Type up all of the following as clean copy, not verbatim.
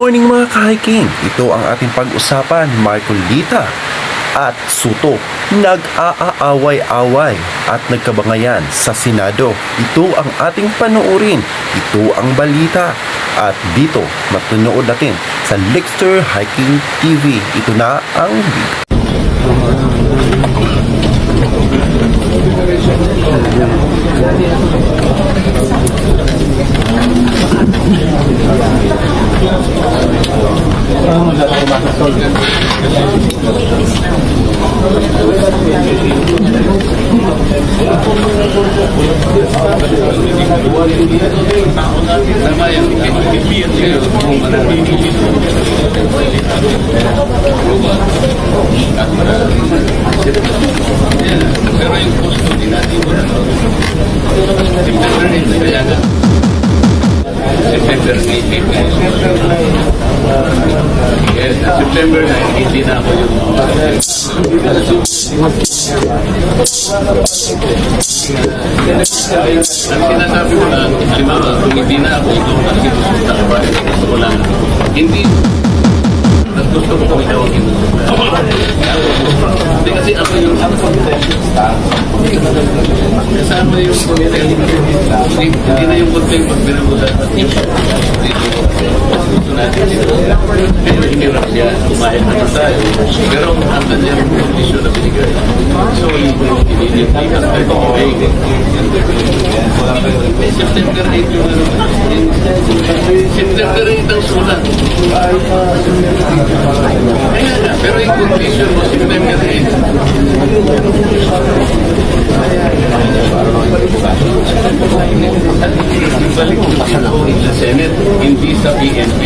Morning mga ka-hiking, ito ang ating pag-usapan. Michael Lita at Soto nag-aaway-away at nagkabangayan sa Senado. Ito ang ating panoorin, ito ang balita at dito matunood natin sa Lexter Hiking TV. Ito na ang video. Pero yung costo din natin September 18. Yes, September 9, hindi na ako yung ang sinasabi ko na, halimbawa, kung hindi na ako ito, ang sinusunta ka ba, gusto ko lang, hindi, at gusto ko kung ikaw ang sinusunta. Hindi kasi ako yung kasama yung content. Hindi na yung content pag binabutan. Gusto natin dito. Pero hinirap siya, kumain na tayo. Pero ang nandiyan yung kondisyon na binigay. So, hindi ka tayo kumigay. September 8 yung September 8 ang sulat. Pero yung condition mo, September 8. Balik mo sa Senate, hindi sa PNP.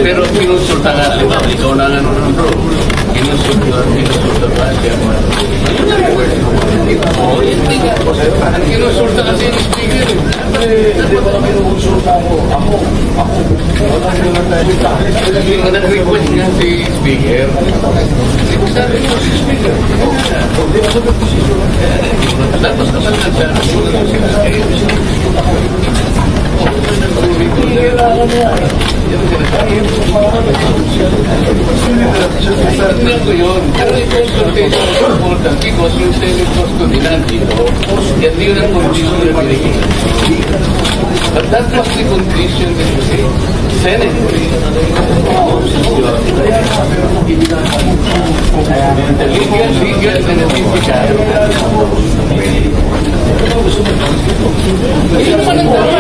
Pero pinusulta nga, halimbawa, ikaw na nga nung bro, pinusulta ba siya? Pinusulta kasi yung speaker. Nag-request nga si speaker. Sabi mo si speaker. Tapos naman na siya. Hindi ko yun. Pero yung consultation is important because yung Senate gusto nila dito, yan yun ang condition na binigay. But that was the condition that you say. Senate. Legal and ethical. Hindi naman ang dama.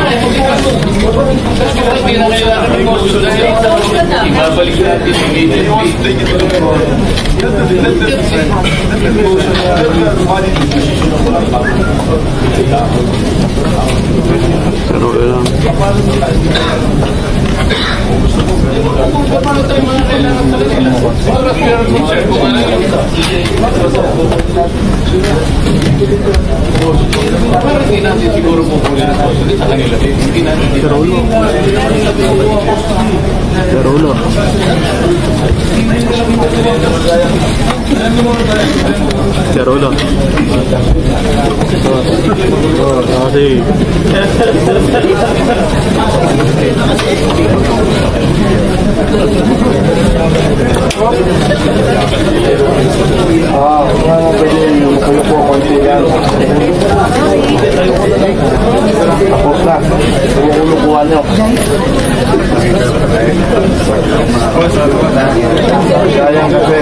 Hindi na kailangan ng consulta. Ibabalik natin immediately. Pero lang. Paano tayo mga kailangan sa kanila? Oras pero concern ko nga lang. Parang hindi natin siguro pupunin ang consulta sa kanila. Hindi natin Pero ulo. Kasi tapos na, lumulukuhan nyo. Sayang kasi.